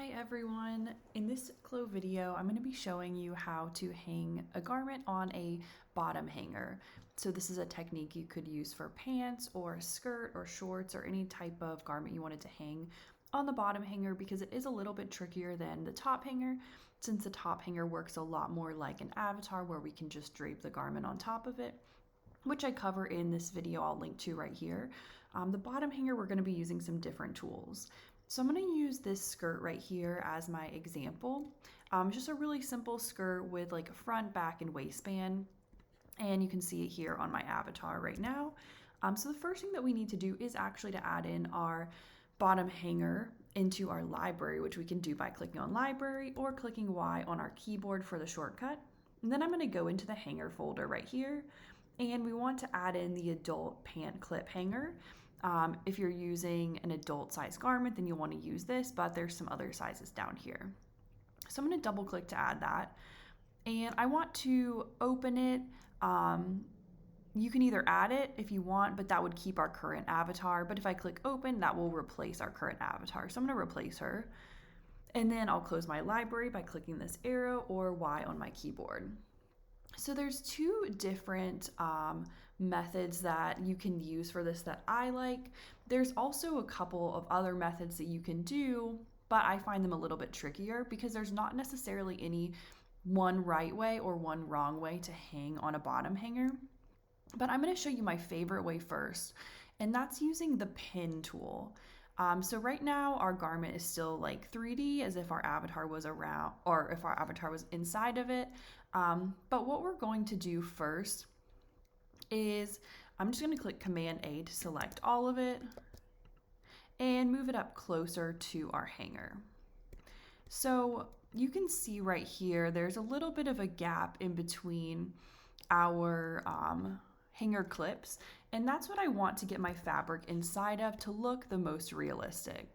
Hi everyone! In this CLO video, I'm going to be showing you how to hang a garment on a bottom hanger. So this is a technique you could use for pants or a skirt or shorts or any type of garment you wanted to hang on the bottom hanger because it is a little bit trickier than the top hanger since the top hanger works a lot more like an avatar where we can just drape the garment on top of it, which I cover in this video I'll link to right here. The bottom hanger, we're going to be using some different tools. So I'm going to use this skirt right here as my example. It's just a really simple skirt with like a front, back, and waistband. And you can see it here on my avatar right now. So the first thing that we need to do is actually to add in our bottom hanger into our library, which we can do by clicking on library or clicking Y on our keyboard for the shortcut. And then I'm going to go into the hanger folder right here. And we want to add in the adult pant clip hanger. If you're using an adult size garment, then you'll want to use this, but there's some other sizes down here. So I'm going to double click to add that. And I want to open it. You can either add it if you want, but that would keep our current avatar. But if I click open, that will replace our current avatar. So I'm going to replace her. And then I'll close my library by clicking this arrow or Y on my keyboard. So there's two different methods that you can use for this that I like. There's also a couple of other methods that you can do, but I find them a little bit trickier because there's not necessarily any one right way or one wrong way to hang on a bottom hanger. But I'm going to show you my favorite way first, and that's using the pin tool. So right now our garment is still like 3D as if our avatar was around or if our avatar was inside of it. But what we're going to do first is I'm just going to click Command A to select all of it and move it up closer to our hanger. So you can see right here, there's a little bit of a gap in between our hanger clips, and that's what I want to get my fabric inside of to look the most realistic.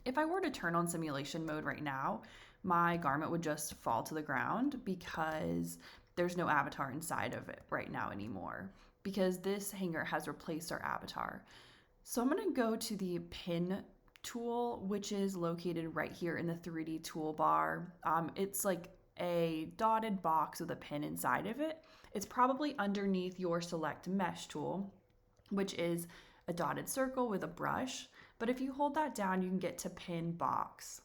If I were to turn on simulation mode right now, my garment would just fall to the ground because there's no avatar inside of it right now anymore because this hanger has replaced our avatar. So I'm going to go to the pin tool, which is located right here in the 3D toolbar. It's like a dotted box with a pin inside of it. It's probably underneath your select mesh tool, which is a dotted circle with a brush. But if you hold that down, you can get to pin box.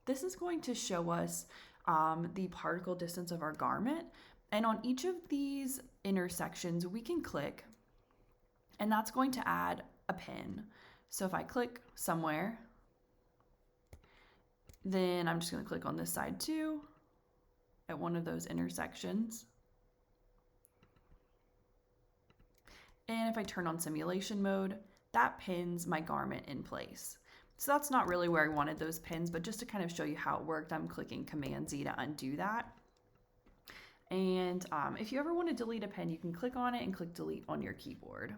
This is going to show us the particle distance of our garment. And on each of these intersections, we can click, and that's going to add a pin. So if I click somewhere, then I'm just going to click on this side too at one of those intersections. And if I turn on simulation mode, that pins my garment in place. So that's not really where I wanted those pins, but just to kind of show you how it worked, I'm clicking Command Z to undo that. And if you ever want to delete a pin, you can click on it and click delete on your keyboard.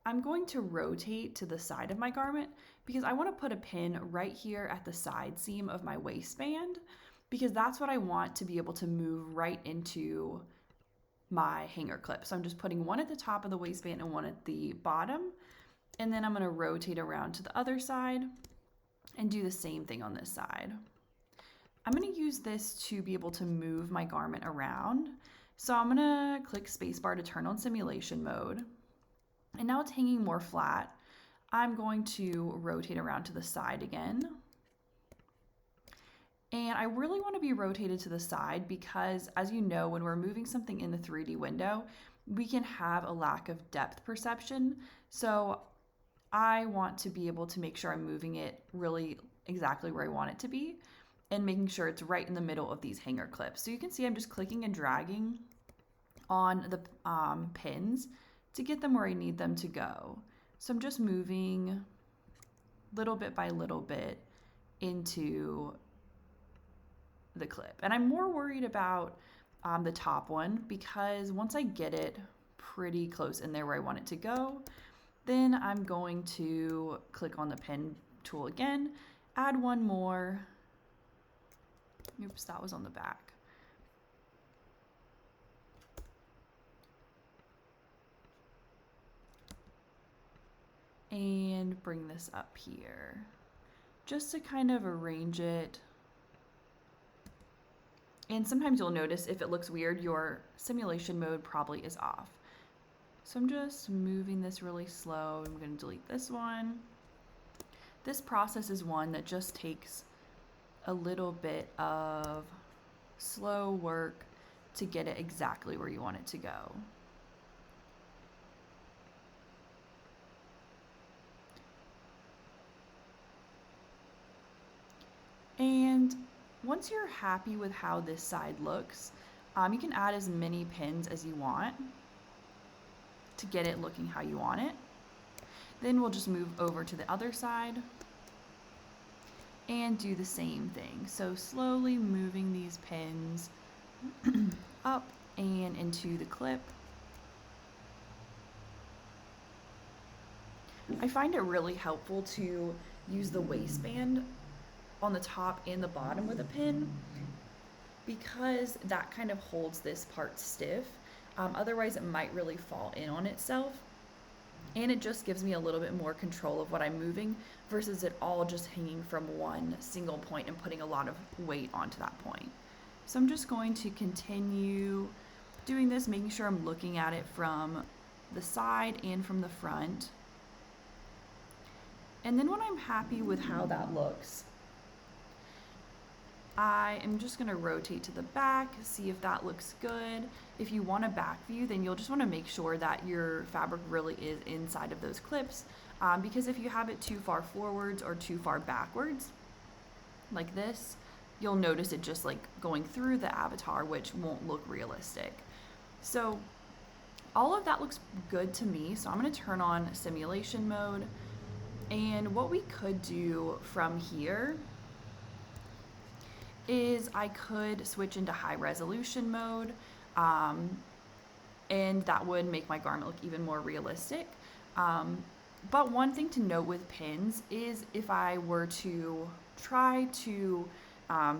I'm going to rotate to the side of my garment because I want to put a pin right here at the side seam of my waistband because that's what I want to be able to move right into my hanger clip. So I'm just putting one at the top of the waistband and one at the bottom. And then I'm going to rotate around to the other side and do the same thing on this side. I'm going to use this to be able to move my garment around. So I'm going to click spacebar to turn on simulation mode. And now it's hanging more flat. I'm going to rotate around to the side again. And I really want to be rotated to the side because, as you know, when we're moving something in the 3D window, we can have a lack of depth perception. So I want to be able to make sure I'm moving it really exactly where I want it to be and making sure it's right in the middle of these hanger clips. So you can see I'm just clicking and dragging on the pins to get them where I need them to go. So I'm just moving little bit by little bit into the clip. And I'm more worried about the top one because once I get it pretty close in there where I want it to go, then I'm going to click on the pin tool again, add one more. Oops, that was on the back. And bring this up here. just to kind of arrange it. And sometimes you'll notice if it looks weird, your simulation mode probably is off. So I'm just moving this really slow. I'm going to delete this one. This process is one that just takes a little bit of slow work to get it exactly where you want it to go. And once you're happy with how this side looks, you can add as many pins as you want to get it looking how you want it. Then we'll just move over to the other side and do the same thing. So slowly moving these pins up and into the clip. I find it really helpful to use the waistband on the top and the bottom with a pin because that kind of holds this part stiff. Otherwise it might really fall in on itself, and it just gives me a little bit more control of what I'm moving versus it all just hanging from one single point and putting a lot of weight onto that point. So I'm just going to continue doing this, making sure I'm looking at it from the side and from the front. And then when I'm happy with how that looks, I am just going to rotate to the back, see if that looks good. If you want a back view, then you'll just want to make sure that your fabric really is inside of those clips, because if you have it too far forwards or too far backwards, like this, you'll notice it just like going through the avatar, which won't look realistic. So all of that looks good to me. So I'm going to turn on simulation mode. And what we could do from here is I could switch into high resolution mode, and that would make my garment look even more realistic. But one thing to note with pins is if I were to try to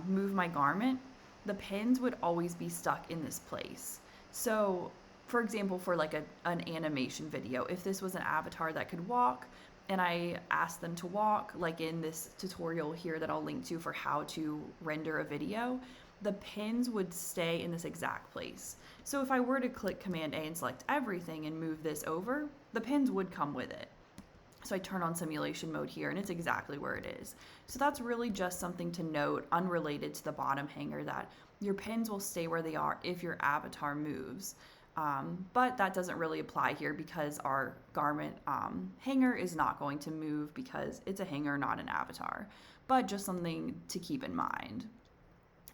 move my garment, the pins would always be stuck in this place. So for example, for like an animation video, if this was an avatar that could walk, and I asked them to walk, like in this tutorial here that I'll link to for how to render a video, the pins would stay in this exact place. So if I were to click Command A and select everything and move this over, the pins would come with it. So I turn on simulation mode here and it's exactly where it is. So that's really just something to note, unrelated to the bottom hanger, that your pins will stay where they are if your avatar moves. But that doesn't really apply here because our garment hanger is not going to move because it's a hanger, not an avatar. But just something to keep in mind.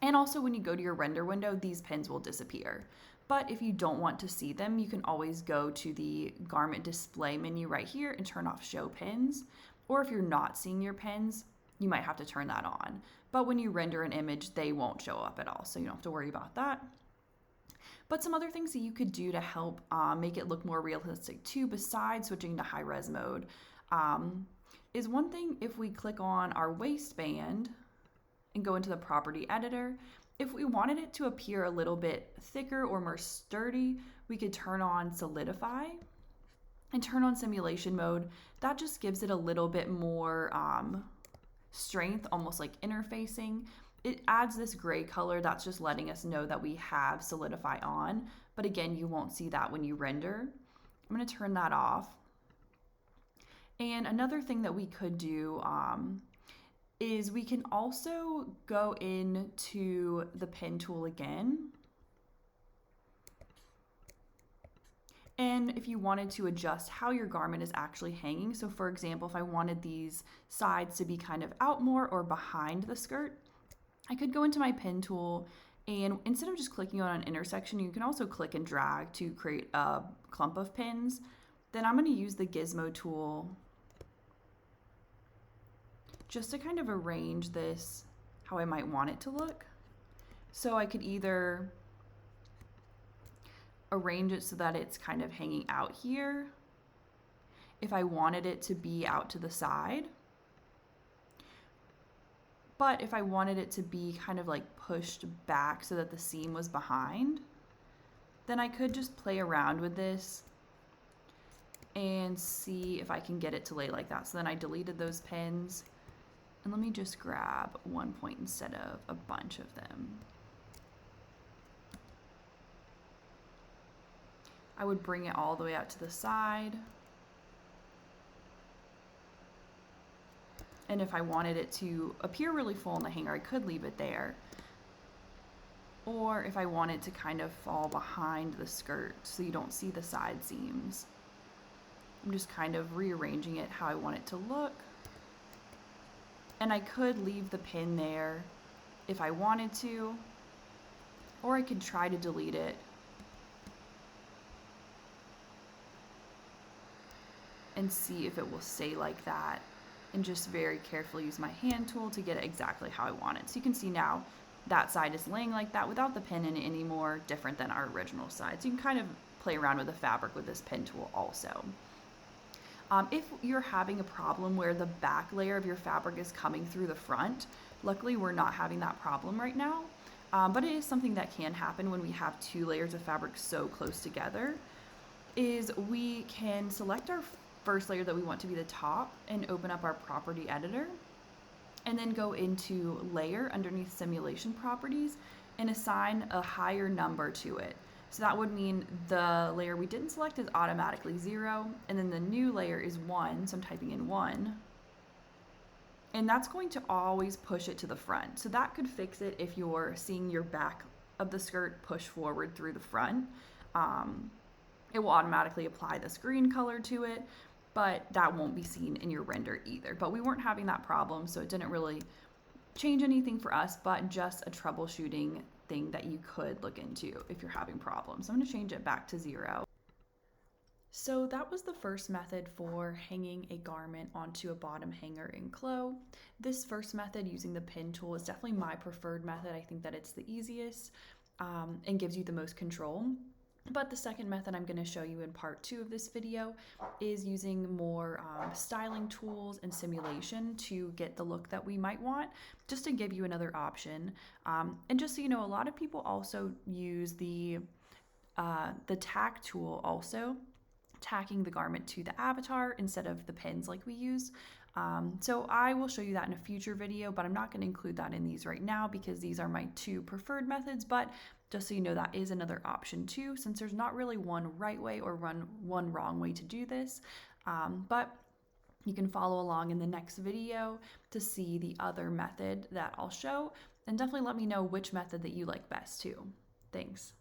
And also when you go to your render window, these pins will disappear. But if you don't want to see them, you can always go to the garment display menu right here and turn off show pins. Or if you're not seeing your pins, you might have to turn that on. But when you render an image, they won't show up at all, so you don't have to worry about that. But some other things that you could do to help make it look more realistic too, besides switching to high res mode, is one thing. If we click on our waistband and go into the property editor, if we wanted it to appear a little bit thicker or more sturdy, we could turn on solidify and turn on simulation mode. That just gives it a little bit more strength, almost like interfacing. It adds this gray color that's just letting us know that we have solidify on, but again, you won't see that when you render. I'm going to turn that off. And another thing that we could do is we can also go into the pin tool again. And if you wanted to adjust how your garment is actually hanging, so for example, if I wanted these sides to be kind of out more or behind the skirt, I could go into my pin tool, and instead of just clicking on an intersection, you can also click and drag to create a clump of pins. Then I'm going to use the gizmo tool just to kind of arrange this how I might want it to look. So I could either arrange it so that it's kind of hanging out here, if I wanted it to be out to the side. But if I wanted it to be kind of like pushed back so that the seam was behind, then I could just play around with this and see if I can get it to lay like that. So then I deleted those pins And let me just grab one point instead of a bunch of them. I would bring it all the way out to the side. And if I wanted it to appear really full in the hanger, I could leave it there. Or if I want it to kind of fall behind the skirt so you don't see the side seams. I'm just kind of rearranging it how I want it to look. And I could leave the pin there if I wanted to, or I could try to delete it. And see if it will stay like that, and just very carefully use my hand tool to get it exactly how I want it. So you can see now that side is laying like that without the pin in it anymore, different than our original side. So you can kind of play around with the fabric with this pin tool also. If you're having a problem where the back layer of your fabric is coming through the front, luckily we're not having that problem right now, but it is something that can happen when we have two layers of fabric so close together, is we can select our first layer that we want to be the top and open up our property editor, and then go into layer underneath simulation properties and assign a higher number to it. So that would mean the layer we didn't select is automatically 0, and then the new layer is 1, so I'm typing in 1. And that's going to always push it to the front. So that could fix it if you're seeing your back of the skirt push forward through the front. It will automatically apply this green color to it, but that won't be seen in your render either. But we weren't having that problem, so it didn't really change anything for us, but just a troubleshooting thing that you could look into if you're having problems. I'm going to change it back to 0. So that was the first method for hanging a garment onto a bottom hanger in CLO. This first method using the pin tool is definitely my preferred method. I think that it's the easiest and gives you the most control. But the second method I'm going to show you in part 2 of this video is using more styling tools and simulation to get the look that we might want, just to give you another option. And just so you know, a lot of people also use the tack tool also, tacking the garment to the avatar instead of the pins like we use. So I will show you that in a future video, but I'm not going to include that in these right now because these are my 2 preferred methods. But just so you know, that is another option too, since there's not really one right way or one wrong way to do this. But you can follow along in the next video to see the other method that I'll show, and definitely let me know which method that you like best too. Thanks.